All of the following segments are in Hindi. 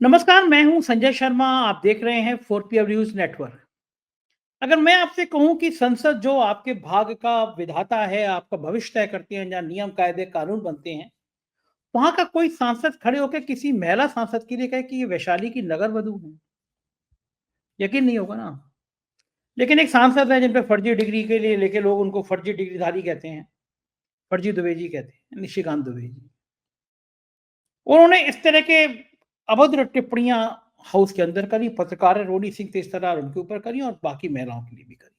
नमस्कार, मैं हूं संजय शर्मा। आप देख रहे हैं 4 न्यूज नेटवर्क। अगर मैं आपसे कहूं कि संसद जो आपके भाग्य का विधाता है, आपका भविष्य तय करती है, जहाँ नियम कायदे कानून बनते हैं, वहां का कोई सांसद खड़े होकर किसी महिला सांसद के लिए कहे कि ये वैशाली की नगर वधु है, यकीन नहीं होगा ना। लेकिन एक सांसद है जिन पे फर्जी डिग्री के लिए लेके लोग उनको फर्जी डिग्रीधारी कहते हैं, फर्जी दुबे जी कहते हैं, निशिकांत दुबे जी। उन्होंने इस तरह के अभद्र टिप्पणियां हाउस के अंदर करी, पत्रकार रोनी सिंह तेजतर्रा उनके ऊपर करी और बाकी महिलाओं के लिए भी करी।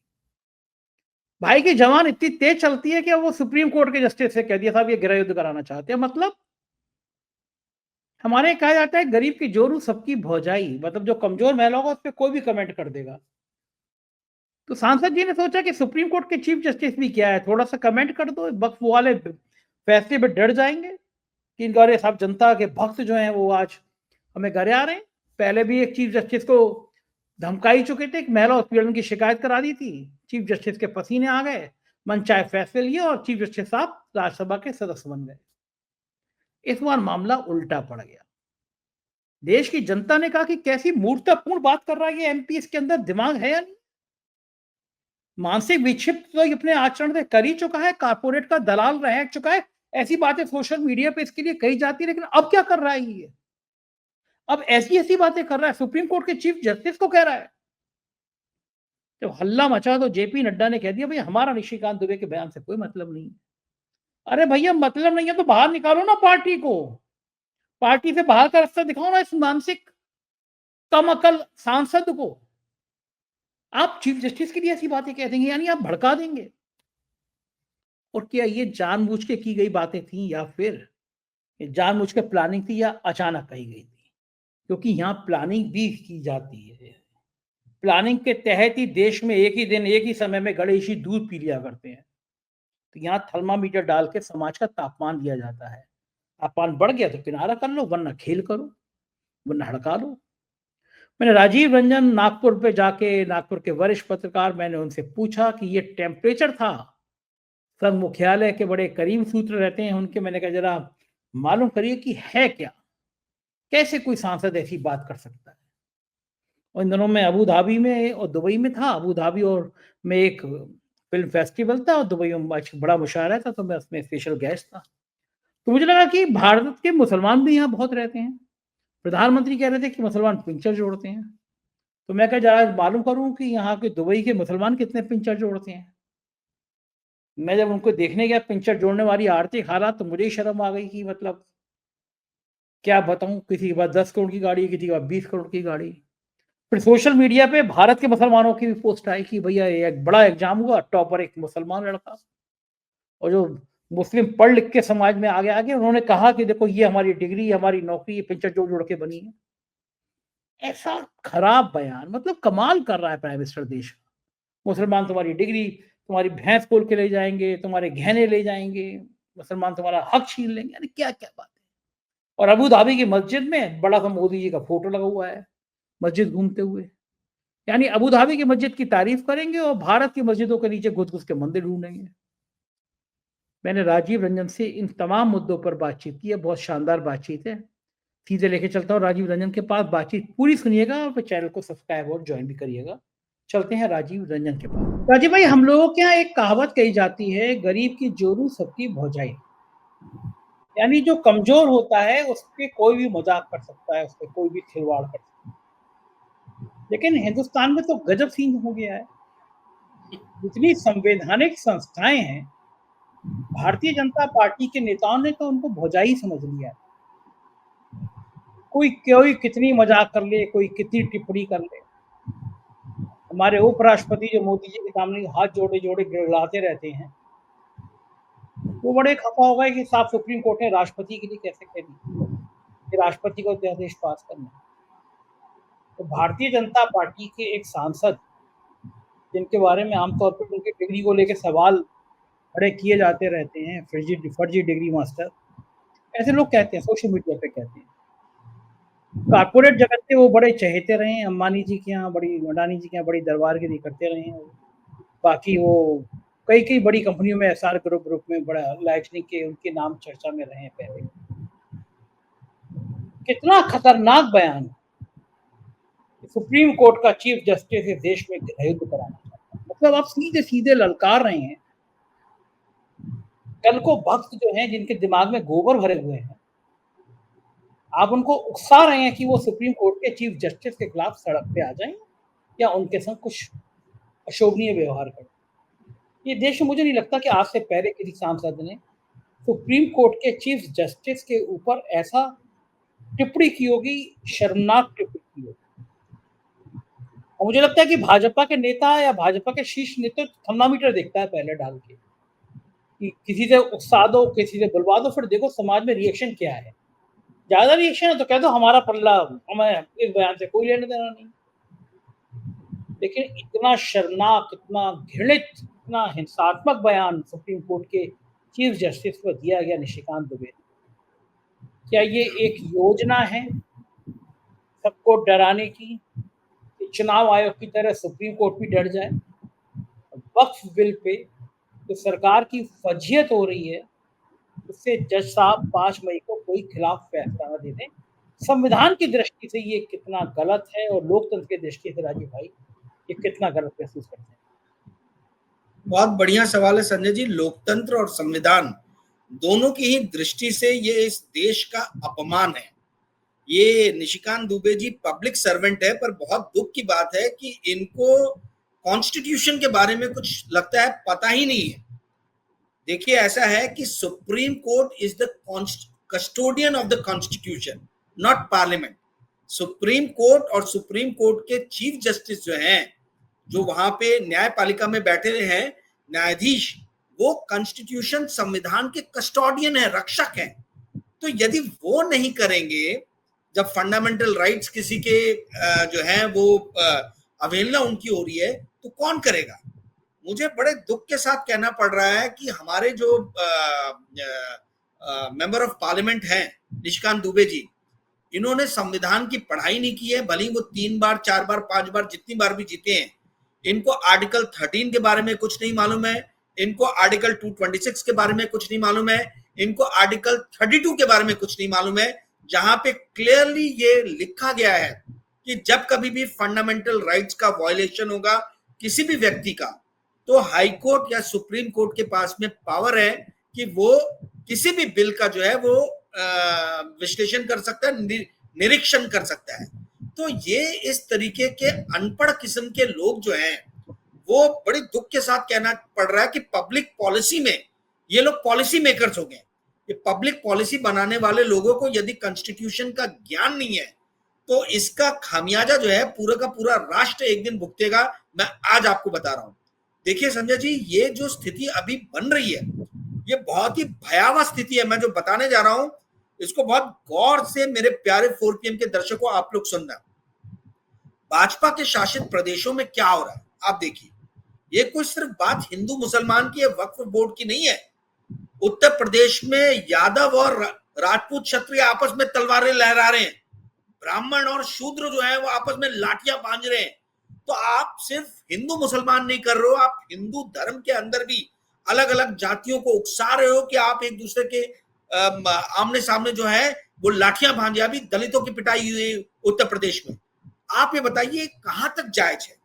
भाई की जवान इतनी तेज चलती है कि वो सुप्रीम कोर्ट के जस्टिस से कह दिया साहब ये गृह युद्ध कराना चाहते हैं। मतलब हमारे यहाँ कहा जाता है गरीब की जोरू सबकी भौजाई, मतलब जो कमजोर महिला होगा उस पर कोई भी कमेंट कर देगा। तो सांसद जी ने सोचा कि सुप्रीम कोर्ट के चीफ जस्टिस भी क्या है, थोड़ा सा कमेंट कर दो, वक्त वो वाले फैसले पे डर जाएंगे कि अरे साहब जनता के भक्त जो हैं वो आज हमें घरे आ रहे हैं। पहले भी एक चीफ जस्टिस को धमकाई चुके थे, एक महिला उत्पीड़न की शिकायत करा दी थी, चीफ जस्टिस के पसीने आ गए, मनचाहे फैसले लिए और चीफ जस्टिस साहब राज्यसभा के सदस्य बन गए। इस बार मामला उल्टा पड़ गया। देश की जनता ने कहा कि कैसी मूर्खतापूर्ण बात कर रहा है ये एमपी, इसके अंदर दिमाग है या नहीं। मानसिक विक्षिप्त तो ये अपने आचरण से कर ही चुका है, कारपोरेट का दलाल रह चुका है। ऐसी बातें सोशल मीडिया पे इसके लिए कही जाती है, लेकिन अब क्या कर रहा है ये? अब ऐसी ऐसी बातें कर रहा है, सुप्रीम कोर्ट के चीफ जस्टिस को कह रहा है। तो हल्ला मचा तो जेपी नड्डा ने कह दिया भाई हमारा निशिकांत दुबे के बयान से कोई मतलब नहीं है। अरे भैया मतलब नहीं है तो बाहर निकालो ना पार्टी को, पार्टी से बाहर का रास्ता दिखाओ ना इस मानसिक कम अकल सांसद को। आप चीफ जस्टिस के लिए ऐसी बातें कह देंगे, यानी आप भड़का देंगे। और क्या ये जानबूझ के की गई बातें थी या फिर ये जानबूझ के प्लानिंग थी या अचानक कही गई थी? क्योंकि यहाँ प्लानिंग भी की जाती है। प्लानिंग के तहत ही देश में एक ही दिन एक ही समय में गणेश जी दूध पी लिया करते हैं। तो यहाँ थर्मामीटर डाल के समाज का तापमान दिया जाता है। तापमान बढ़ गया तो किनारा कर लो, वरना खेल करो, वरना हड़का लो। मैंने राजीव रंजन नागपुर पे जाके, नागपुर के वरिष्ठ पत्रकार, मैंने उनसे पूछा कि ये टेम्परेचर था, संघ मुख्यालय के बड़े करीब सूत्र रहते हैं उनके, मैंने कहा जरा मालूम करिए कि है क्या, कैसे कोई सांसद ऐसी बात कर सकता है। और इन दिनों में अबू धाबी में और दुबई में था, अबू धाबी और में एक फिल्म फेस्टिवल था और दुबई में बड़ा मुशायरा था, तो मैं उसमें स्पेशल गेस्ट था। तो मुझे लगा कि भारत के मुसलमान भी यहाँ बहुत रहते हैं। प्रधानमंत्री कह रहे थे कि मुसलमान पिक्चर जोड़ते हैं। तो मैं कहा जरा मालूम करूं कि यहाँ के दुबई के मुसलमान कितने पिक्चर जोड़ते हैं। मैं जब उनको देखने गया पिक्चर जोड़ने वाली आरती खाला, तो मुझे ही शर्म आ गई कि मतलब क्या बताऊं, किसी के पास 10 करोड़ की गाड़ी, किसी के पास 20 करोड़ की गाड़ी। फिर सोशल मीडिया पे भारत के मुसलमानों की भी पोस्ट आई कि भैया ये एक बड़ा एग्जाम हुआ, टॉपर एक मुसलमान लड़का, और जो मुस्लिम पढ़ लिख के समाज में आगे आगे उन्होंने कहा कि देखो ये हमारी डिग्री, हमारी नौकरी, ये पिक्चर जोड़ जोड़ के बनी है। ऐसा खराब बयान, मतलब कमाल कर रहा है प्राइम मिनिस्टर देश का। मुसलमान तुम्हारी डिग्री, तुम्हारी भैंस खोल के ले जाएंगे, तुम्हारे गहने ले जाएंगे, मुसलमान तुम्हारा हक छीन लेंगे, यानी क्या क्या बात है। और अबू धाबी की मस्जिद में बड़ा सा मोदी जी का फोटो लगा हुआ है, मस्जिद घूमते हुए। यानी अबू धाबी की मस्जिद की तारीफ करेंगे और भारत की मस्जिदों के नीचे घुस घुस के मंदिर ढूंढेंगे। मैंने राजीव रंजन से इन तमाम मुद्दों पर बातचीत की है, बहुत शानदार बातचीत है। सीधे लेके चलता हूँ राजीव रंजन के पास, बातचीत पूरी सुनिएगा और फिर चैनल को सब्सक्राइब और ज्वाइन भी करिएगा। चलते हैं राजीव रंजन के पास। राजीव भाई, हम लोगों के यहाँ एक कहावत कही जाती है, गरीब की जोरू सबकी भौजाई। यानी जो कमजोर होता है उस पे कोई भी मजाक कर सकता है, उस पे कोई भी खिलवाड़ कर सकता है। लेकिन हिंदुस्तान में तो गजब सीन हो गया है। जितनी संवैधानिक संस्थाएं हैं, भारतीय जनता पार्टी के नेताओं ने तो उनको भौजाई समझ लिया। कोई कोई कितनी मजाक कर ले, कोई कितनी टिप्पणी कर ले। हमारे उपराष्ट्रपति जो मोदी जी के सामने हाथ जोड़े जोड़े गिड़गिड़ाते रहते हैं, वो बड़े खफा हो गए कि साफ सुप्रीम कोर्ट ने राष्ट्रपति के लिए कैसे कह दी कि राष्ट्रपति को अध्यादेश पास करना। तो भारतीय जनता पार्टी के एक सांसद, जिनके बारे में आमतौर पर उनकी डिग्री को लेकर सवाल खड़े किए जाते रहते हैं, फर्जी फर्जी डिग्री मास्टर, ऐसे लोग कहते हैं, सोशल मीडिया पे कहते हैं। कारपोरेट जगत के वो बड़े चहेते रहे हैं, अंबानी जी के यहाँ बड़ी, अडानी जी के यहाँ बड़ी दरबारगिरी करते रहे हैं। बाकी वो कई कई बड़ी कंपनियों में, एसआर ग्रुप में बड़ा लाइटनिंग के उनके नाम चर्चा में रहे हैं पहले। कितना खतरनाक बयान है। सुप्रीम कोर्ट का चीफ जस्टिस इस देश में युद्ध कराना चाहता है। मतलब आप सीधे सीधे ललकार रहे हैं कल को भक्त जो हैं जिनके दिमाग में गोबर भरे हुए हैं, आप उनको उकसा रहे हैं कि वो सुप्रीम कोर्ट के चीफ जस्टिस के खिलाफ सड़क पे आ जाएं या उनके संग कुछ अशोभनीय व्यवहार करें। ये देश में मुझे नहीं लगता कि आज से पहले किसी सांसद ने सुप्रीम कोर्ट के चीफ जस्टिस के ऊपर ऐसा टिप्पणी की होगी, शर्मनाक टिप्पणी की होगी। और मुझे लगता है कि भाजपा के नेता या भाजपा के शीर्ष नेता थर्मामीटर देखता है पहले डाल के कि किसी से उकसा दो, किसी से बुलवा दो, फिर देखो समाज में रिएक्शन क्या है। ज्यादा रिएक्शन है तो कह दो हमारा पल्ला, हमें इस बयान से कोई लेना देना नहीं। लेकिन इतना शर्मनाक, इतना घृणित, इतना हिंसात्मक बयान सुप्रीम कोर्ट के चीफ जस्टिस को दिया गया निशिकांत दुबे। क्या ये एक योजना है सबको डराने की, चुनाव आयोग की तरह सुप्रीम कोर्ट भी डर जाए? वक्फ बिल पे तो सरकार की फजीयत हो रही है, उससे जज साहब 5 मई को कोई खिलाफ फैसला न दे दें। संविधान की दृष्टि से ये कितना गलत है और लोकतंत्र की दृष्टि से राजीव भाई ये कितना गलत महसूस करते हैं? बहुत बढ़िया सवाल है संजय जी। लोकतंत्र और संविधान दोनों की ही दृष्टि से ये इस देश का अपमान है। ये निशिकांत दुबे जी पब्लिक सर्वेंट है, पर बहुत दुख की बात है कि इनको कॉन्स्टिट्यूशन के बारे में कुछ लगता है पता ही नहीं है। देखिए, ऐसा है कि supreme court is the custodian of the constitution, not parliament. Supreme court और सुप्रीम कोर्ट के चीफ जस्टिस जो हैं, जो वहां पे न्यायपालिका में बैठे हैं न्यायाधीश, वो कॉन्स्टिट्यूशन संविधान के कस्टोडियन है, रक्षक हैं। तो यदि वो नहीं करेंगे, जब फंडामेंटल राइट्स किसी के जो है वो अवहेलना उनकी हो रही है, तो कौन करेगा? मुझे बड़े दुख के साथ कहना पड़ रहा है कि हमारे जो मेंबर ऑफ पार्लियामेंट हैं निशिकांत दुबे जी, इन्होंने संविधान की पढ़ाई नहीं की है। भले वो 3 बार 4 बार 5 बार जितनी बार भी जीते हैं, इनको आर्टिकल 13 के बारे में कुछ नहीं मालूम है, इनको आर्टिकल 226 के बारे में कुछ नहीं मालूम है, इनको आर्टिकल 32 के बारे में कुछ नहीं मालूम है, जहां पे क्लियरली ये लिखा गया है कि जब कभी भी फंडामेंटल राइट्स का वायलेशन होगा किसी भी व्यक्ति का, तो हाई कोर्ट या सुप्रीम कोर्ट के पास में पावर है कि वो किसी भी बिल का जो है वो विश्लेषण कर सकता है, निरीक्षण कर सकता है। तो ये इस तरीके के अनपढ़ किस्म के लोग जो हैं, वो बड़ी दुख के साथ कहना पड़ रहा है कि पब्लिक पॉलिसी में ये लोग पॉलिसी मेकर्स हो गए। ये पब्लिक पॉलिसी बनाने वाले लोगों को यदि कॉन्स्टिट्यूशन का ज्ञान नहीं है, तो इसका खामियाजा जो है पूरा का पूरा राष्ट्र एक दिन भुगतेगा। मैं आज आपको बता रहा हूं। देखिए संजय जी, ये जो स्थिति अभी बन रही है, ये बहुत ही भयावह स्थिति है। मैं जो बताने जा रहा हूं, इसको बहुत गौर से मेरे प्यारे 4PM के दर्शकों आप लोग सुनना। भाजपा के शासित प्रदेशों में क्या हो रहा है आप देखिए। ये कोई सिर्फ बात हिंदू मुसलमान की, वक्फ बोर्ड की नहीं है। उत्तर प्रदेश में यादव और राजपूत क्षत्रिय आपस में तलवारें लहरा रहे हैं, ब्राह्मण और शूद्र जो है वो आपस में लाठियां बांध रहे हैं। तो आप सिर्फ हिंदू मुसलमान नहीं कर रहे हो, आप हिंदू धर्म के अंदर भी अलग अलग जातियों को उकसा रहे हो कि आप एक दूसरे के आमने सामने जो है वो लाठियां भांजे। अभी दलितों की पिटाई हुई उत्तर प्रदेश में। आप ये बताइए कहां तक जायज है?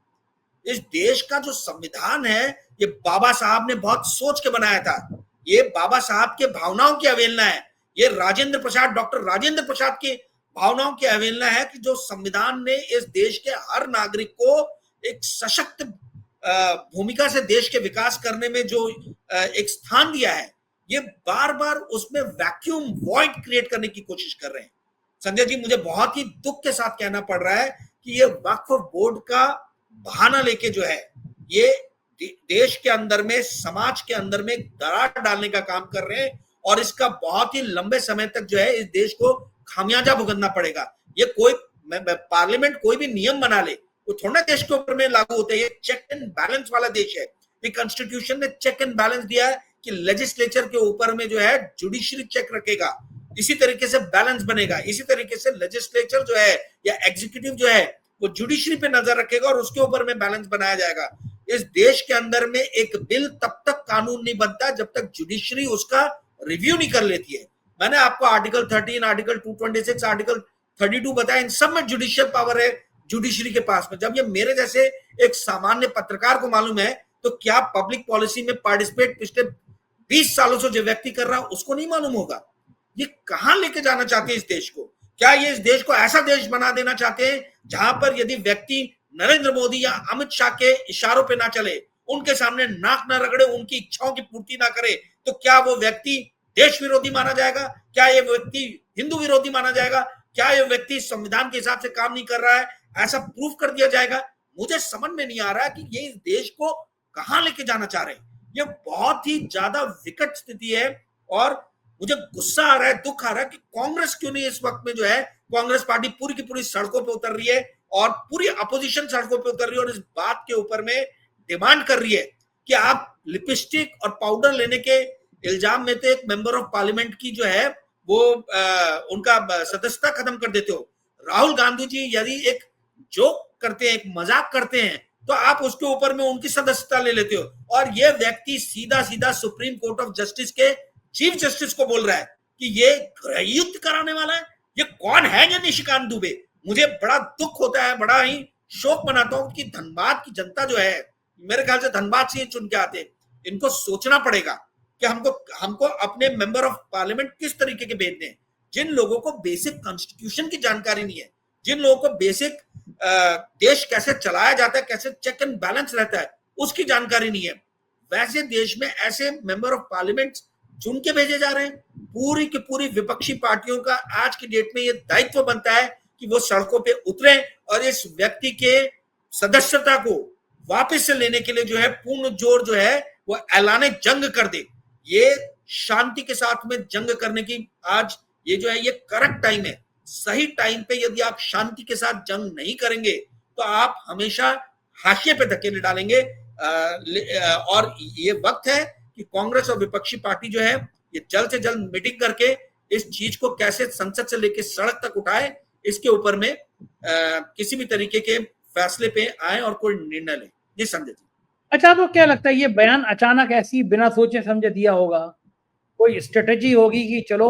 इस देश का जो संविधान है, ये बाबा साहब ने बहुत सोच के बनाया था। ये बाबा साहब के भावनाओं की अवहेलना है। ये डॉक्टर राजेंद्र प्रसाद की भावनाओं की अवहेलना है कि जो संविधान ने इस देश के हर नागरिक को एक सशक्त भूमिका से देश के विकास करने में जो एक स्थान दिया है, ये बार बार उसमें वैक्यूम वॉइड क्रिएट करने की कोशिश कर रहे हैं। संजय जी, मुझे बहुत ही दुख के साथ कहना पड़ रहा है कि ये वक्फ बोर्ड का बहाना लेके जो है, ये देश के अंदर में, समाज के अंदर में दरार डालने का काम कर रहे हैं। और इसका बहुत ही लंबे समय तक जो है इस देश को खामियाजा भुगतना पड़ेगा। ये कोई पार्लियामेंट कोई भी नियम बना ले, वो थोड़ा देश के ऊपर में लागू होते हैं। ये चेक एंड बैलेंस वाला देश है। ये कॉन्स्टिट्यूशन ने चेक एंड बैलेंस दिया है कि लेजिस्लेचर के ऊपर में जो है जुडिशरी चेक रखेगा, इसी तरीके से बैलेंस बनेगा। इसी तरीके से लेजिस्लेचर जो है या एग्जीक्यूटिव जो है वो जुडिशरी पे नजर रखेगा और उसके ऊपर में बैलेंस बनाया जाएगा। इस देश के अंदर में एक बिल तब तक कानून नहीं बनता जब तक जुडिशरी उसका रिव्यू नहीं कर लेती है। मैंने आपको आर्टिकल 13, आर्टिकल 226, आर्टिकल 32 बताया, इन सब में जुडिशियल पावर है जुडिशरी के पास में। जब ये मेरे जैसे एक सामान्य पत्रकार को मालूम है, तो क्या पब्लिक पॉलिसी में पार्टिसिपेट पिछले 20 सालों से जो व्यक्ति कर रहा है उसको नहीं मालूम होगा? ये कहां लेके जाना चाहते हैं इस देश को? क्या ये इस देश को ऐसा देश बना देना चाहते हैं जहां पर यदि व्यक्ति नरेंद्र मोदी या अमित शाह के इशारों पे ना चले, उनके सामने नाक ना रगड़े, उनकी इच्छाओं की पूर्ति ना करे, तो क्या वो व्यक्ति देश विरोधी माना जाएगा? क्या ये व्यक्ति हिंदू विरोधी माना जाएगा? क्या ये व्यक्ति संविधान के हिसाब से काम नहीं कर रहा है, ऐसा प्रूफ कर दिया जाएगा? मुझे समझ में नहीं आ रहा कि ये इस देश को कहां लेके जाना चाह रहे हैं। ये बहुत ही ज्यादा विकट स्थिति है और मुझे गुस्सा आ रहा है, दुख आ रहा है कि कांग्रेस क्यों नहीं इस वक्त में जो है, कांग्रेस पार्टी पूरी की पूरी सड़कों पे उतर रही है और पूरी अपोजिशन सड़कों पे उतर रही है और इस बात के ऊपर में डिमांड कर रही है कि आप लिपस्टिक और पाउडर लेने के इल्जाम में तो एक मेंबर ऑफ पार्लियामेंट की जो है वो उनका सदस्यता खत्म कर देते हो। राहुल गांधी जी यदि एक जोक करते हैं, एक मजाक करते हैं, तो आप उसके ऊपर में उनकी सदस्यता ले लेते हो। और ये व्यक्ति सीधा सीधा सुप्रीम कोर्ट ऑफ जस्टिस के चीफ जस्टिस को बोल रहा है कि ये युद्ध कराने वाला है। ये कौन है ये निशिकांत दुबे? मुझे बड़ा दुख होता है, बड़ा ही शोक मनाता हूं कि धनबाद की जनता जो है, मेरे ख्याल से धनबाद से चुन के आते, इनको सोचना पड़ेगा कि हमको अपने मेंबर ऑफ पार्लियामेंट किस तरीके के भेजने हैं। जिन लोगों को बेसिक कॉन्स्टिट्यूशन की जानकारी नहीं है, जिन लोगों को बेसिक देश कैसे चलाया जाता है, कैसे चेक एंड बैलेंस रहता है, उसकी जानकारी नहीं है, वैसे देश में ऐसे मेंबर ऑफ पार्लियामेंट चुन के भेजे जा रहे हैं। पूरी की पूरी विपक्षी पार्टियों का आज की डेट में ये दायित्व बनता है कि वो सड़कों पे उतरे और इस व्यक्ति के सदस्यता को वापस से लेने के लिए जो है पूर्ण जोर जो है वो ऐलाने जंग कर दे। ये शांति के साथ में जंग करने की आज ये जो है ये करेक्ट टाइम है। सही टाइम पे यदि आप शांति के साथ जंग नहीं करेंगे तो आप हमेशा हाशिए पे धकेले डालेंगे। और ये वक्त है कि कांग्रेस और विपक्षी पार्टी जो है ये जल्द से जल्द मीटिंग करके इस चीज को कैसे संसद से लेकर सड़क तक उठाए, इसके ऊपर में किसी भी तरीके के फैसले पे आए और कोई निर्णय ले। जी संजय जी। अच्छा, आपको क्या लगता है ये बयान अचानक ऐसी बिना सोचे समझे दिया होगा? कोई स्ट्रेटेजी होगी कि चलो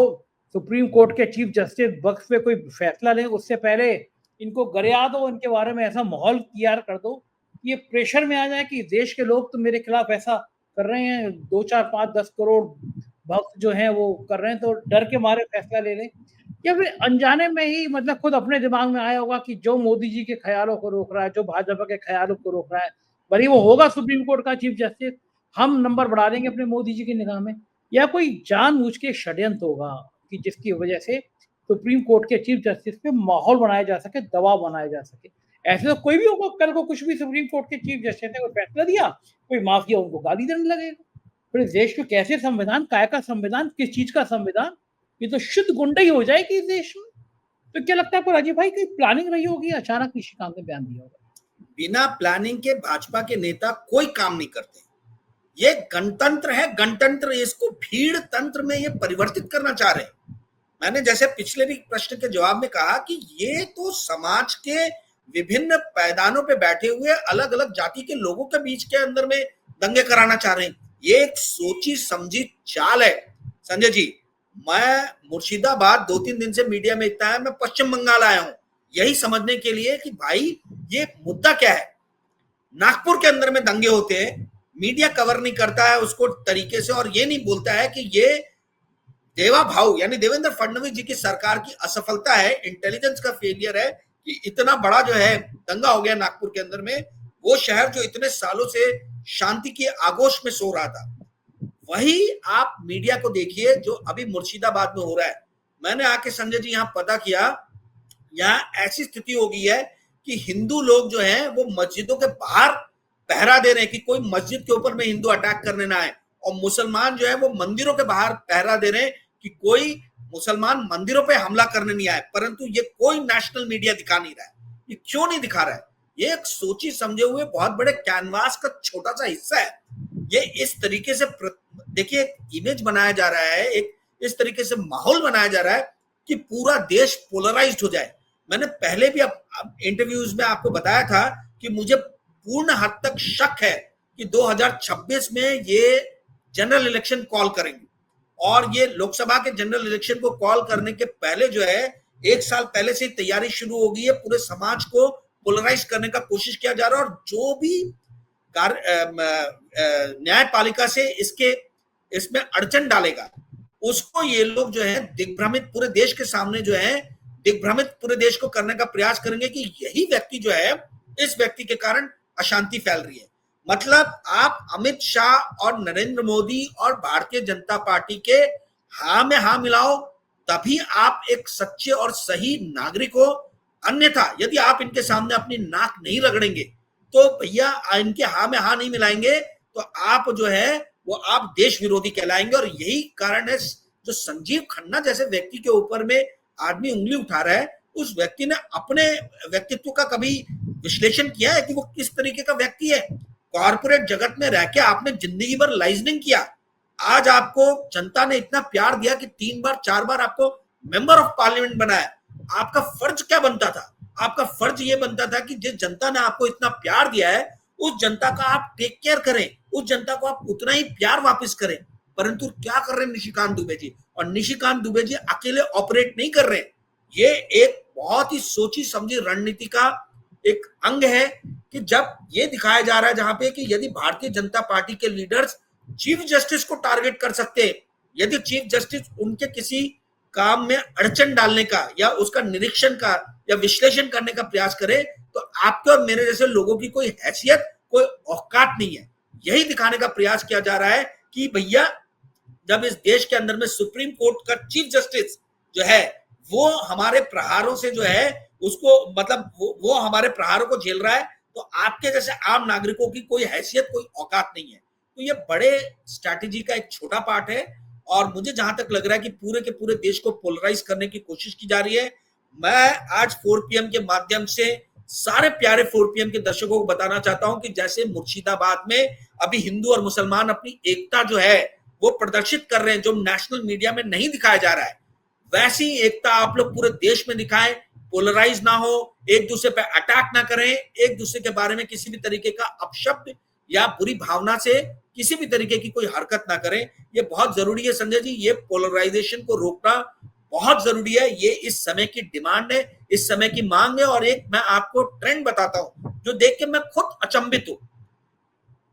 सुप्रीम कोर्ट के चीफ जस्टिस वक्त पे कोई फैसला लें, उससे पहले इनको गरिया दो, इनके बारे में ऐसा माहौल तैयार कर दो कि ये प्रेशर में आ जाए कि देश के लोग तो मेरे खिलाफ ऐसा कर रहे हैं, 2, 4, 5, 10 करोड़ भक्त जो हैं वो कर रहे हैं, तो डर के मारे फैसला ले लें। या फिर अनजाने में ही मतलब खुद अपने दिमाग में आया होगा कि जो मोदी जी के ख्यालों को रोक रहा है, जो भाजपा के ख्यालों को रोक रहा है, भले वो होगा सुप्रीम कोर्ट का चीफ जस्टिस, हम नंबर बढ़ा देंगे अपने मोदी जी की निगाह में। या कोई जानबूझ के षड्यंत्र होगा कि जिसकी वजह से सुप्रीम कोर्ट के चीफ जस्टिस पे माहौल बनाया जा सके, दबाव बनाया जा सके। ऐसे तो कोई भी होगा, कल को कुछ भी सुप्रीम कोर्ट के चीफ जस्टिस ने कोई फैसला दिया, कोई माफिया उनको गाली देने लगेगा। फिर इस देश को कैसे संविधान, काय का संविधान, किस चीज का संविधान, ये तो शुद्ध गुंडाई हो जाएगी इस देश में। तो क्या लगता है आपको राजीव भाई, कोई प्लानिंग रही होगी, अचानक निशिकांत ने बयान दिया होगा? बिना प्लानिंग के भाजपा के नेता कोई काम नहीं करते। ये गणतंत्र है, गणतंत्र, इसको भीड़ तंत्र में ये परिवर्तित करना चाह रहे हैं। मैंने जैसे पिछले भी प्रश्न के जवाब में कहा कि ये तो समाज के विभिन्न पैदानों पे बैठे हुए अलग अलग जाति के लोगों के बीच के अंदर में दंगे कराना चाह रहे हैं। ये एक सोची समझी चाल है संजय जी। मैं मुर्शिदाबाद 2-3 दिन से मीडिया में इतना है, मैं पश्चिम बंगाल आया हूं यही समझने के लिए कि भाई ये मुद्दा क्या है। नागपुर के अंदर में दंगे होते हैं, मीडिया कवर नहीं करता है उसको तरीके से और ये नहीं बोलता है कि ये देवा भाऊ यानी देवेंद्र फडणवीस जी की सरकार की असफलता है, इंटेलिजेंस का फेलियर है कि इतना बड़ा जो है दंगा हो गया नागपुर के अंदर में। वो शहर जो इतने सालों से शांति के आगोश में सो रहा था, वही आप मीडिया को देखिए जो अभी मुर्शिदाबाद में हो रहा है। मैंने आके संजय जी यहाँ पता किया, यहाँ ऐसी स्थिति हो गई है कि हिंदू लोग जो हैं वो मस्जिदों के बाहर पहरा दे रहे हैं कि कोई मस्जिद के ऊपर में हिंदू अटैक करने ना आए, और मुसलमान जो है वो मंदिरों के बाहर पहरा दे रहे हैं कि कोई मुसलमान मंदिरों पे हमला करने नहीं आए। परंतु ये कोई नेशनल मीडिया दिखा नहीं रहा है। ये क्यों नहीं दिखा रहा है? ये एक सोची समझे हुए बहुत बड़े कैनवास का छोटा सा हिस्सा है। ये इस तरीके से देखिए इमेज बनाया जा रहा है, एक इस तरीके से माहौल बनाया जा रहा है कि पूरा देश पोलराइज्ड हो जाए। मैंने पहले भी इंटरव्यूज में आपको बताया था कि मुझे पूर्ण हद तक शक है कि 2026 में ये जनरल इलेक्शन कॉल करेंगे, और ये लोकसभा के जनरल इलेक्शन को कॉल करने के पहले जो है 1 साल पहले से तैयारी शुरू हो गई है, पूरे समाज को पोलराइज करने का कोशिश किया जा रहा है, और जो भी न्यायपालिका से इसमें अड़चन डालेगा, उसको ये लोग जो है दिग्भ्रमित, पूरे देश के सामने जो है दिग्भ्रमित पूरे देश को करने का प्रयास करेंगे कि यही व्यक्ति जो है, इस व्यक्ति के कारण अशांति फैल रही है। मतलब आप अमित शाह और नरेंद्र मोदी और भारतीय जनता पार्टी के हाँ में हाँ मिलाओ, तभी आप एक सच्चे और सही नागरिक हो। अन्यथा यदि आप इनके सामने अपनी नाक नहीं रगड़ेंगे, तो भैया इनके हाँ में हाँ नहीं मिलाएंगे, तो आप जो है वो आप देश विरोधी कहलाएंगे। और यही कारण है जो संजीव खन्ना जैसे व्यक्ति के ऊपर में आदमी उंगली उठा रहा है, उस व्यक्ति ने अपने व्यक्तित्व का कभी विश्लेषण किया है कि वो किस तरीके का व्यक्ति है? कॉर्पोरेट जगत में रह के आपने जिंदगी भर लाइजनिंग किया, आज आपको जनता ने इतना प्यार दिया कि 3 बार 4 बार आपको मेंबर ऑफ पार्लियामेंट बनाया। आपका फर्ज क्या बनता था? आपका फर्ज ये बनता था कि जिस जनता ने आपको इतना प्यार दिया है, उस जनता का आप टेक केयर करें, उस जनता को आप उतना ही प्यार वापस करें। परंतु क्या कर रहे हैं निशिकांत दुबे जी? और निशिकांत दुबे जी अकेले ऑपरेट नहीं कर रहे, ये एक बहुत ही सोची समझी रणनीति का एक अंग है कि जब ये दिखाया जा रहा है जहां पे कि यदि भारतीय जनता पार्टी के लीडर्स चीफ जस्टिस को टारगेट कर सकते हैं, यदि चीफ जस्टिस उनके किसी काम में अड़चन डालने का या उसका निरीक्षण का या विश्लेषण करने का प्रयास करे, तो आपके और मेरे जैसे लोगों की कोई हैसियत, कोई औकात नहीं है। यही दिखाने का प्रयास किया जा रहा है कि भैया जब इस देश के अंदर में सुप्रीम कोर्ट का चीफ जस्टिस जो है वो हमारे प्रहारों से जो है उसको मतलब वो हमारे प्रहारों को झेल रहा है, तो आपके जैसे आम नागरिकों की कोई हैसियत, कोई औकात नहीं है। तो ये बड़े स्ट्रैटेजी का एक छोटा पार्ट है, और मुझे जहां तक लग रहा है कि पूरे के पूरे देश को पोलराइज करने की कोशिश की जा रही है। मैं आज 4 PM के माध्यम से सारे प्यारे 4 PM के दर्शकों को बताना चाहता हूं कि जैसे मुर्शिदाबाद में अभी हिंदू और मुसलमान अपनी एकता जो है वो प्रदर्शित कर रहे हैं, जो नेशनल मीडिया में नहीं दिखाया जा रहा है, वैसी एकता आप लोग पूरे देश में दिखाएं। पोलराइज ना हो, एक दूसरे पे अटैक ना करें, एक दूसरे के बारे में किसी भी तरीके का अपशब्द या बुरी भावना से किसी भी तरीके की कोई हरकत ना करें। ये बहुत जरूरी है संजय जी, ये पोलराइजेशन को रोकना बहुत जरूरी है। ये इस समय की डिमांड है, इस समय की मांग है। और एक मैं आपको ट्रेंड बताता हूं जो देख के मैं खुद अचंभित हूं।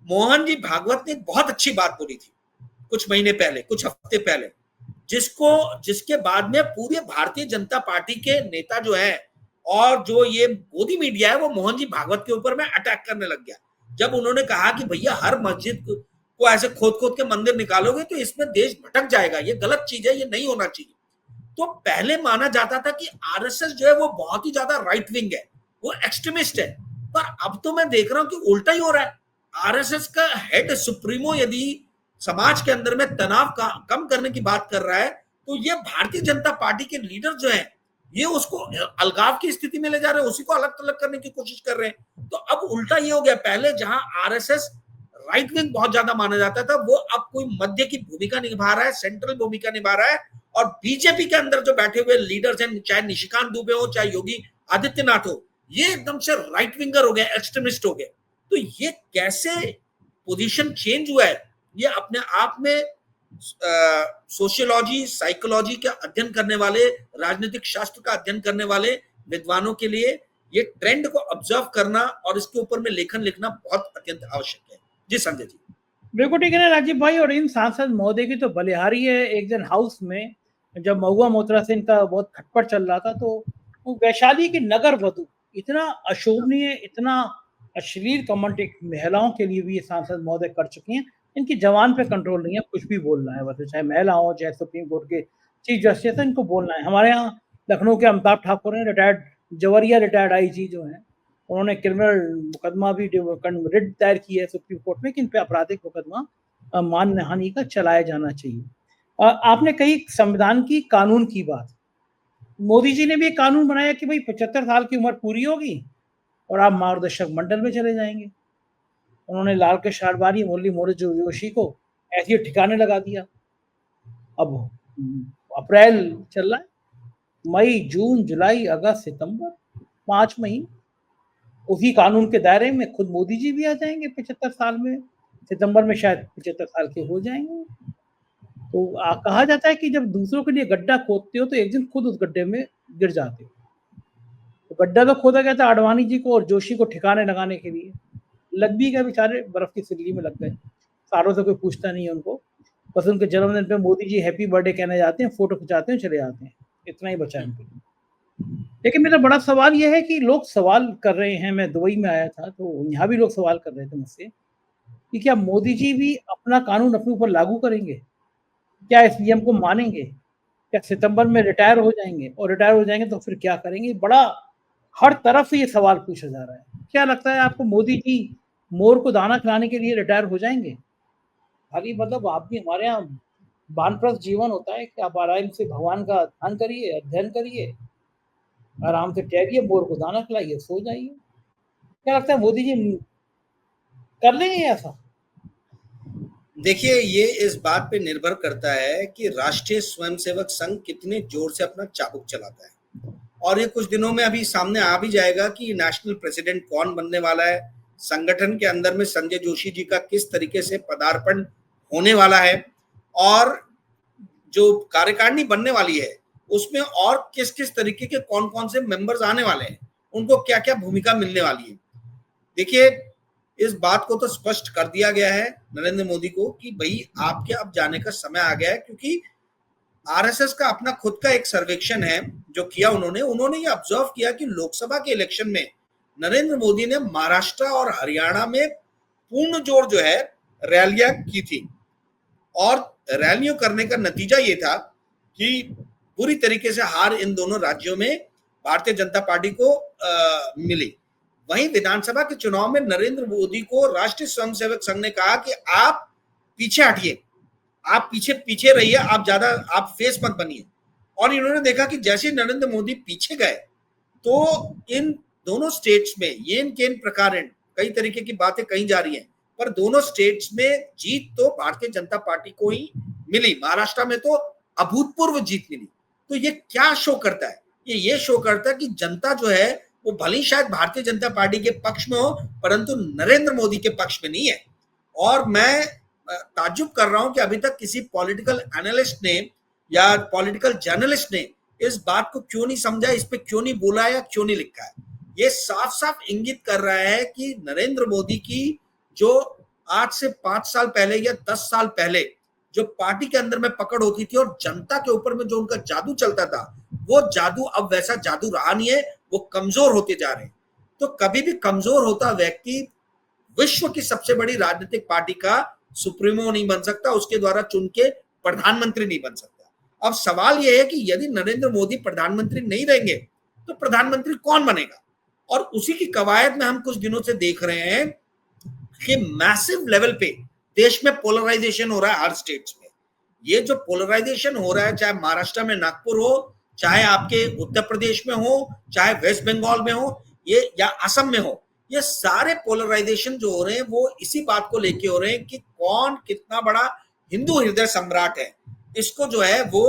मोहन जी भागवत ने एक बहुत अच्छी बात बोली थी कुछ महीने पहले, कुछ हफ्ते पहले, जिसके बाद में पूरे भारतीय जनता पार्टी के नेता जो है और जो ये मोदी मीडिया है वो मोहन जी भागवत के ऊपर में अटैक करने लग गया। जब उन्होंने कहा कि भैया हर मस्जिद को ऐसे खोद खोद के मंदिर निकालोगे तो इसमें देश भटक जाएगा, ये गलत चीज है, ये नहीं होना चाहिए। तो पहले माना जाता था कि आरएसएस जो है वो बहुत ही ज्यादा राइट विंग है, वो एक्सट्रीमिस्ट है, पर अब तो मैं देख रहा हूं कि उल्टा ही हो रहा है। आरएसएस का हेड सुप्रीमो यदि समाज के अंदर में तनाव कम करने की बात कर रहा है, तो ये भारतीय जनता पार्टी के लीडर जो है ये उसको अलगाव की स्थिति में ले जा रहे हैं, उसी को अलग थलग करने की कोशिश कर रहे हैं। तो अब उल्टा ये हो गया, पहले जहां आरएसएस राइट विंग बहुत ज्यादा माना जाता था, वो अब कोई मध्य की भूमिका निभा रहा है, सेंट्रल भूमिका निभा रहा है। और बीजेपी के अंदर जो बैठे हुए लीडर्स हैं, चाहे निशिकांत दुबे हो, चाहे योगी आदित्यनाथ हो, ये एकदम से राइट विंगर हो गए, एक्सट्रीमिस्ट हो गए। तो ये कैसे पोजीशन चेंज हुआ है, ये अपने आप में सोशियोलॉजी, साइकोलॉजी का अध्ययन करने वाले, राजनीतिक शास्त्र का अध्ययन करने वाले विद्वानों के लिए ये ट्रेंड को ऑब्जर्व करना और इसके ऊपर में लेखन लिखना बहुत अत्यंत आवश्यक है। जी संजय जी। बिल्कुल ठीक है ना राजीव भाई। और इन सांसद महोदय की तो बलिहारी है। एक दिन हाउस में जब महुआ मोत्रा से इनका बहुत खटपट चल रहा था, तो वो वैशाली की नगर वधु इतना अशोभनीय, इतना अश्लील कमेंट एक महिलाओं के लिए भी ये सांसद महोदय कर चुकी हैं। इनकी जवान पे कंट्रोल नहीं है, कुछ भी बोलना है, बस चाहे महिला हो, चाहे सुप्रीम कोर्ट के चीफ जस्टिस है, इनको बोलना है। हमारे यहाँ लखनऊ के अमिताभ ठाकुर हैं, रिटायर्ड जवरिया रिटायर्ड आईजी जो हैं, उन्होंने क्रिमिनल मुकदमा भी रिट दायर की है सुप्रीम कोर्ट में कि इन पे आपराधिक मुकदमा मानहानि का चलाया जाना चाहिए। आपने कही संविधान की, कानून की बात, मोदी जी ने भी एक कानून बनाया कि भाई 75 साल की उम्र पूरी होगी और आप मार्गदर्शक मंडल में चले जाएंगे। उन्होंने लाल कृष्ण आडवाणी, मुरली मनोहर जोशी को ऐसे ठिकाने लगा दिया। अब अप्रैल चल रहा है, मई, जून, जुलाई, अगस्त, सितंबर, 5 महीने उसी कानून के दायरे में खुद मोदी जी भी आ जाएंगे 75 साल में। सितंबर में शायद 75 साल के हो जाएंगे। तो कहा जाता है कि जब दूसरों के लिए गड्ढा खोदते हो तो एक दिन खुद उस गड्ढे में गिर जाते हो। तो गड्ढा तो खोदा गया था आडवाणी जी को और जोशी को ठिकाने लगाने के लिए। लग भी गए बेचारे, बर्फ की सिल्ली में लग गए। सालों से कोई पूछता नहीं है उनको। बस उनके जन्मदिन पे मोदी जी हैप्पी बर्थडे कहने जाते हैं, फोटो खिंचाते हैं, चले जाते हैं। इतना ही बचा है उनके लिए। लेकिन मेरा बड़ा सवाल ये है कि लोग सवाल कर रहे हैं, मैं दुबई में आया था तो यहाँ भी लोग सवाल कर रहे थे मुझसे कि क्या मोदी जी भी अपना कानून अपने ऊपर लागू करेंगे? क्या इस नियम को मानेंगे? क्या सितंबर में रिटायर हो जाएंगे? और रिटायर हो जाएंगे तो फिर क्या करेंगे? बड़ा हर तरफ से ये सवाल पूछा जा रहा है। क्या लगता है आपको, मोदी जी मोर को दाना खिलाने के लिए रिटायर हो जाएंगे? खाली मतलब आप भी, हमारे यहाँ वानप्रस्थ जीवन होता है कि आप आराम से भगवान का ध्यान करिए, अध्ययन करिए, आराम से टहलिए, मोर को दाना खिलाइए, सो जाइए। क्या लगता है मोदी जी कर लेंगे ऐसा? देखिए, ये इस बात पे निर्भर करता है कि राष्ट्रीय स्वयंसेवक संघ कितने जोर से अपना चाबुक चलाता है, और ये कुछ दिनों में अभी सामने आ भी जाएगा कि नेशनल प्रेसिडेंट कौन बनने वाला है। संगठन के अंदर में संजय जोशी जी का किस तरीके से पदार्पण होने वाला है, और जो कार्यकारिणी बनने वाली है उसमें और किस किस तरीके के कौन कौन से मेंबर्स आने वाले हैं, उनको क्या क्या भूमिका मिलने वाली है। देखिए, इस बात को तो स्पष्ट कर दिया गया है नरेंद्र मोदी को कि भाई आपके अब जाने का समय आ गया है, क्योंकि आरएसएस का अपना खुद का एक सर्वेक्षण है जो किया उन्होंने ये ऑब्जर्व किया कि लोकसभा के इलेक्शन में नरेंद्र मोदी ने महाराष्ट्र और हरियाणा में पूर्ण जोर जो है रैलियां की थी, और रैलियों करने का नतीजा ये था कि पूरी तरीके से हार इन दोनों राज्यों में भारतीय जनता पार्टी को मिली। वहीं विधानसभा के चुनाव में नरेंद्र मोदी को राष्ट्रीय स्वयंसेवक संघ ने कहा कि आप पीछे हटिए, आप पीछे पीछे रहिए, आप फेस मत बनिए। और इन्होंने देखा कि जैसे नरेंद्र मोदी पीछे गए तो इन दोनों स्टेट्स में येन केन प्रकार कई तरीके की बातें कही जा रही हैं, पर दोनों स्टेट्स में जीत तो भारतीय जनता पार्टी को ही मिली। महाराष्ट्र में तो अभूतपूर्व जीत मिली। तो ये क्या शो करता है? ये शो करता है कि जनता जो है वो भले ही शायद भारतीय जनता पार्टी के पक्ष में हो, परंतु नरेंद्र मोदी के पक्ष में नहीं है। और मैं ताज्जुब कर रहा हूं कि अभी तक किसी पॉलिटिकल एनालिस्ट ने या पॉलिटिकल जर्नलिस्ट ने इस बात को क्यों नहीं समझा, इस पे क्यों नहीं बोला या क्यों नहीं लिखा है। ये साफ साफ इंगित कर रहा है कि नरेंद्र मोदी की जो आज से 5 साल पहले या 10 साल पहले जो पार्टी के अंदर में पकड़ होती थी और जनता के ऊपर में जो उनका जादू चलता था, वो जादू अब वैसा जादू रहा नहीं है, वो कमजोर होते जा रहे हैं। तो कभी भी कमजोर होता व्यक्ति विश्व की सबसे बड़ी राजनीतिक पार्टी का सुप्रीमो नहीं बन सकता, उसके द्वारा चुन के प्रधानमंत्री नहीं बन सकता। अब सवाल यह है कि यदि नरेंद्र मोदी प्रधानमंत्री नहीं रहेंगे तो प्रधानमंत्री कौन बनेगा? और उसी की कवायद में हम कुछ दिनों से देख रहे हैं कि मैसिव लेवल पे देश में पोलराइजेशन हो रहा है हर स्टेट्स में। ये जो पोलराइजेशन हो रहा है, चाहे महाराष्ट्र में नागपुर हो, चाहे आपके उत्तर प्रदेश में हो, चाहे वेस्ट बंगाल में हो, ये या असम में हो, ये सारे पोलराइजेशन जो हो रहे हैं वो इसी बात को लेके हो रहे हैं कि कौन कितना बड़ा हिंदू हृदय सम्राट है, इसको जो है वो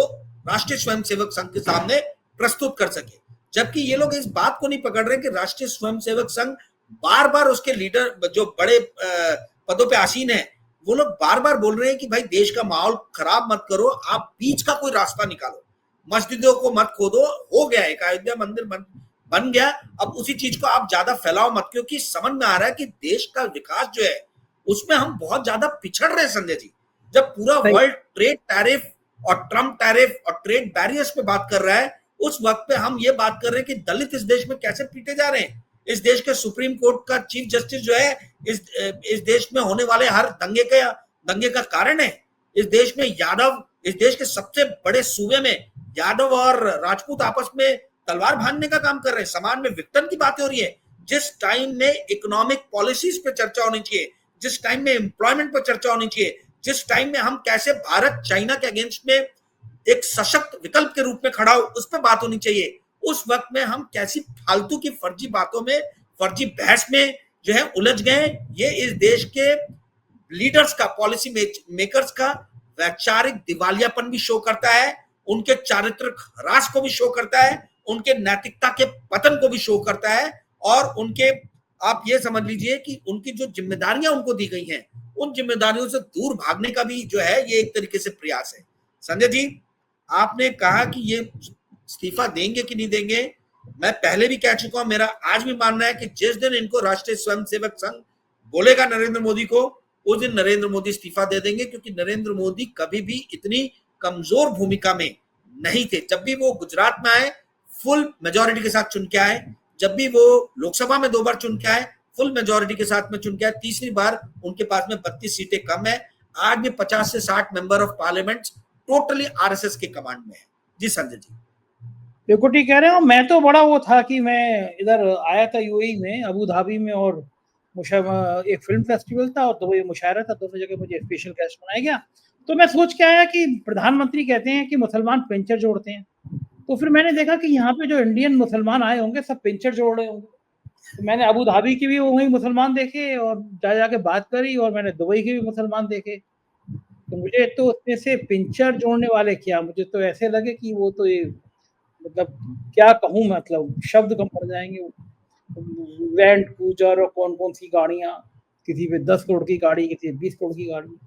राष्ट्रीय स्वयंसेवक संघ के सामने प्रस्तुत कर सके। जबकि ये लोग इस बात को नहीं पकड़ रहे कि राष्ट्रीय स्वयंसेवक संघ बार बार उसके लीडर जो बड़े पदों पे आसीन है, वो लोग बार बार बोल रहे हैं कि भाई देश का माहौल खराब मत करो, आप बीच का कोई रास्ता निकालो, मस्जिदों को मत खोदो, हो गया एक अयोध्या मंदिर बन गया, अब उसी चीज को आप ज्यादा फैलाओ मत, क्योंकि समझ में आ रहा है कि देश का विकास जो है उसमें हम बहुत ज्यादा पिछड़ रहे हैं संजय जी। जब पूरा वर्ल्ड ट्रेड टैरिफ और ट्रम्प टैरिफ और ट्रेड बैरियर्स पे बात कर रहा है, उस वक्त पे हम ये बात कर रहे हैं कि दलित इस देश में कैसे पीटे जा रहे हैं। इस देश के सुप्रीम कोर्ट का चीफ जस्टिस जो है इस देश में होने वाले हर दंगे का कारण है। इस देश में इस देश के सबसे बड़े सूबे में यादव और राजपूत आपस में तलवार भांजने का काम कर रहे हैं, समाज में विघटन की बातें हो रही है। जिस टाइम में इकोनॉमिक पॉलिसीज पे चर्चा होनी चाहिए, जिस टाइम में एम्प्लॉयमेंट पर चर्चा होनी चाहिए, जिस टाइम में हम कैसे भारत चाइना के अगेंस्ट में एक सशक्त विकल्प के रूप में खड़ा हो, उस पर बात होनी चाहिए, उस वक्त में हम कैसी फालतू की फर्जी बातों में, फर्जी बहस में जो है उलझ गए। ये इस देश के लीडर्स का, पॉलिसी मेकर्स का वैचारिक दिवालियापन भी शो करता है, उनके चारित्रिक ह्रास को भी शो करता है, उनके नैतिकता के पतन को भी शो करता है, और उनके, आप ये समझ लीजिए कि उनकी जो जिम्मेदारियां उनको दी गई हैं, उन जिम्मेदारियों से दूर भागने का भी जो है ये एक तरीके से प्रयास है। संजय जी, आपने कहा कि ये इस्तीफा देंगे कि नहीं देंगे, मैं पहले भी कह चुका हूं, मेरा आज भी मानना है कि जिस दिन इनको राष्ट्रीय स्वयंसेवक संघ बोलेगा नरेंद्र मोदी को, उस दिन नरेंद्र मोदी इस्तीफा दे देंगे, क्योंकि नरेंद्र मोदी कभी भी इतनी कमजोर भूमिका में नहीं थे। जब भी वो गुजरात में आए फुल मेजोरिटी के साथ चुन के आए, जब भी वो लोकसभा में 2 बार चुन के आए फुल मेजोरिटी के साथ में चुन के आए, तीसरी बार उनके पास में 32 सीटें कम है। आज भी 50 से 60 member of parliament totally RSS के कमांड में है। जी संजय जी, बिल्कुल ठीक कह रहे हो। मैं तो बड़ा वो था कि मैं इधर आया था यूएई में, अबू धाबी में, और एक फिल्म फेस्टिवल था और दुबई मुशायरा था, दोनों जगह मुझे स्पेशल गेस्ट बनाया गया। तो मैं सोच के आया कि प्रधानमंत्री कहते हैं कि मुसलमान पिंचर जोड़ते हैं, तो फिर मैंने देखा कि यहाँ पे जो इंडियन मुसलमान आए होंगे सब पिंचर जोड़ रहे होंगे। तो मैंने अबू धाबी के भी वही मुसलमान देखे और जाके बात करी, और मैंने दुबई के भी मुसलमान देखे। तो मुझे तो उसमें से पिंचर जोड़ने वाले क्या, मुझे तो ऐसे लगे कि वो तो ये मतलब क्या कहूँ, मतलब शब्द कम पड़ जाएंगे। लैंड क्रूजर और कौन कौन सी गाड़ियां, किसी पे 10 करोड़ की गाड़ी, किसी पे 20 करोड़ की गाड़ी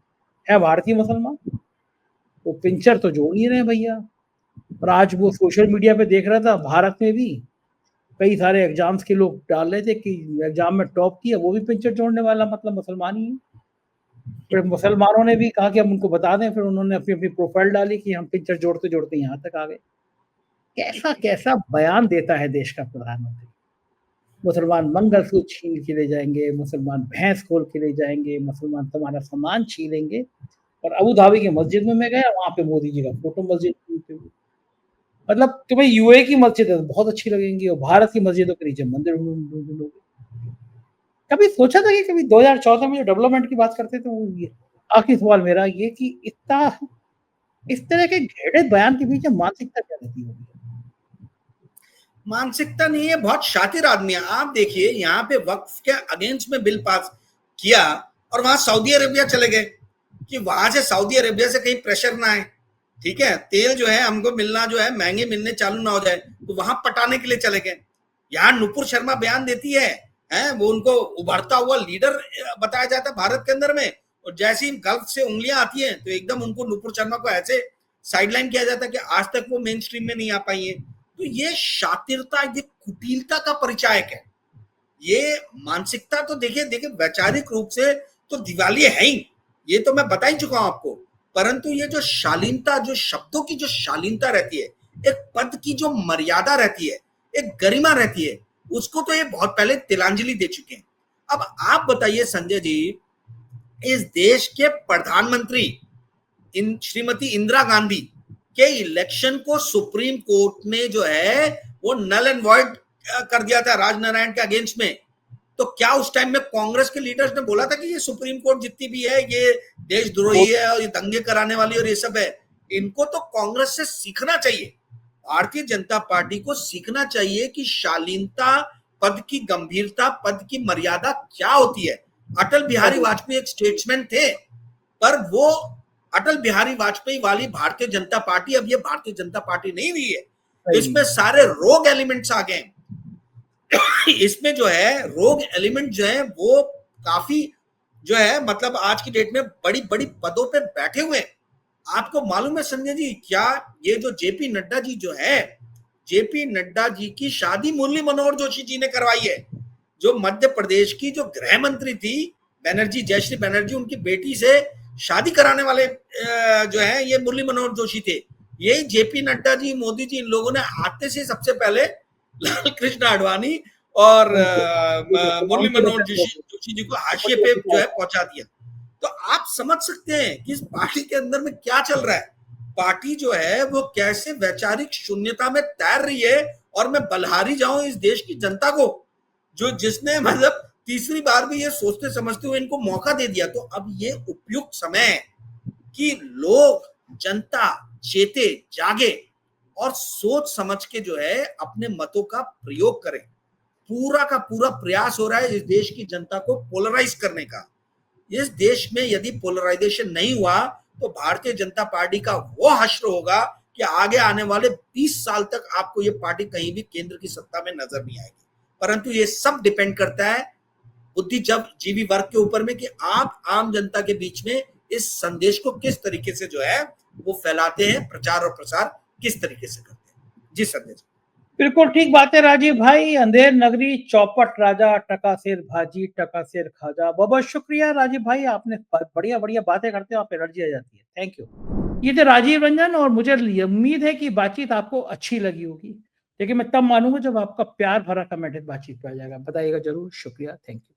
है, भारतीय मुसलमान तो पिंचर तो जोड़ नहीं रहे भैया। और आज वो सोशल मीडिया पे देख रहा था, भारत में भी कई सारे एग्जाम्स के लोग डाल रहे थे कि एग्जाम में टॉप किया, वो भी पिंचर जोड़ने वाला मतलब मुसलमान ही है। फिर मुसलमानों ने भी कहा कि हम उनको बता दें, फिर उन्होंने अपनी अपनी प्रोफाइल डाली कि हम पिंचर जोड़ते जोड़ते यहाँ तक आ गए। कैसा कैसा बयान देता है देश का प्रधानमंत्री। मुसलमान मंगलसूत्र छीन के ले जाएंगे, मुसलमान भैंस खोल के ले जाएंगे, मुसलमान तुम्हारा सामान छीनेंगे। और अबू धाबी की मस्जिद में मैं गया, वहां पे मोदी जी का फोटो मस्जिद में, मतलब तुम्हें यूए की मस्जिद बहुत अच्छी लगेंगी और भारत की मस्जिदों के नीचे मंदिर ढूंढोगे। कभी सोचा था कि कभी 2014 में जो डेवलपमेंट की बात करते थे वो ये। आखिरी सवाल मेरा ये कि इतना इस तरह के घेरे बयान के पीछे मानसिकता क्या रहती होगी? मानसिकता नहीं है, बहुत शातिर आदमी है। आप देखिए, यहाँ पे वक्फ के अगेंस्ट में बिल पास किया और वहां सऊदी अरेबिया चले गए कि वहां से सऊदी अरेबिया से कहीं प्रेशर ना आए, ठीक है, तेल जो है हमको मिलना जो है महंगे मिलने चालू ना हो जाए, तो वहां पटाने के लिए चले गए। यहाँ नुपुर शर्मा बयान देती है, वो उनको उभरता हुआ लीडर बताया जाता है भारत के अंदर में, और जैसे ही गल्फ से उंगलियां आती हैं तो एकदम उनको नुपुर शर्मा को ऐसे साइडलाइन किया जाता है कि आज तक वो मेन स्ट्रीम में नहीं आ पाई है। तो ये शातिरता, ये कुटिलता का परिचायक है। ये मानसिकता तो देखिए देखिए वैचारिक रूप से तो दिवाली है ही, ये तो मैं बता ही चुका हूं आपको। परंतु ये जो शालीनता, जो शब्दों की जो शालीनता रहती है, एक पद की जो मर्यादा रहती है, एक गरिमा रहती है, उसको तो ये बहुत पहले तिलांजलि दे चुके हैं। अब आप बताइए संजय जी, इस देश के प्रधानमंत्री श्रीमती इंदिरा गांधी के इलेक्शन को सुप्रीम कोर्ट ने जो है वो नल एंड वॉइड कर दिया था राजनारायण के अगेंस्ट में। तो क्या उस टाइम में कांग्रेस के लीडर्स ने बोला था कि ये सुप्रीम कोर्ट जितनी भी है ये देशद्रोही है और ये दंगे कराने वाली और ये सब है? इनको तो कांग्रेस से सीखना चाहिए, भारतीय जनता पार्टी को सीखना चाहिए कि शालीनता, पद की गंभीरता, पद की मर्यादा क्या होती है। अटल बिहारी वाजपेयी एक स्टेट्समैन थे, पर वो अटल बिहारी वाजपेयी वाली भारतीय जनता पार्टी अब ये भारतीय जनता पार्टी नहीं हुई है। इसमें सारे रोग एलिमेंट्स आ गए। इसमें जो है रोग एलिमेंट जो है वो काफी जो है मतलब आज की डेट में बड़ी बड़ी पदों पे बैठे हुए। आपको मालूम है संजय जी, क्या ये जो जेपी नड्डा जी जो है, जेपी नड्डा जी की शादी मुरली मनोहर जोशी जी ने करवाई है, जो मध्य प्रदेश की जो गृह मंत्री थी बनर्जी, जयश्री बनर्जी, उनकी बेटी से शादी कराने वाले जो है ये मुरली मनोहर जोशी थे। यही जेपी नड्डा जी, मोदी जी, इन लोगों ने आते से सबसे पहले लाल कृष्ण आडवाणी और मुरली मनोहर जोशी जी को हाशिए पे जो है पहुंचा दिया। तो आप समझ सकते हैं कि इस पार्टी के अंदर में क्या चल रहा है। पार्टी जो है वो कैसे वैचारिक शून्यता में तैर रही है। और मैं बलहारी जाऊं इस देश की जनता को, जो जिसने मतलब तीसरी बार भी ये सोचते समझते हुए इनको मौका दे दिया। तो अब ये उपयुक्त समय है कि लोग, जनता चेते, जागे और सोच समझ के जो है अपने मतों का प्रयोग करें। पूरा का पूरा प्रयास हो रहा है इस देश की जनता को पोलराइज करने का। इस देश में यदि पोलराइजेशन नहीं हुआ तो भारतीय जनता पार्टी का वो हश्र होगा कि आगे आने वाले 20 साल तक आपको ये पार्टी कहीं भी केंद्र की सत्ता में नजर नहीं आएगी। परंतु ये सब डिपेंड करता है बुद्धिजीवी वर्ग के ऊपर में कि आप आम जनता के बीच में इस संदेश को किस तरीके से जो है वो फैलाते हैं, प्रचार और प्रसार किस तरीके से करते हैं। जी संजय जी। बिल्कुल ठीक बात है राजीव भाई। अंधेर नगरी चौपट राजा, टका सिर भाजी टका सिर खाजा। बहुत बहुत शुक्रिया राजीव भाई, आपने बढ़िया बढ़िया बातें करते हो, आप एनर्जी आ जाती है। Thank you. ये थे राजीव रंजन, और मुझे उम्मीद है कि बातचीत आपको अच्छी लगी होगी, लेकिन मैं तब मानूंगा जब आपका प्यार भरा कमेंट बातचीत पे आ जाएगा। बताइएगा जरूर। शुक्रिया। Thank you.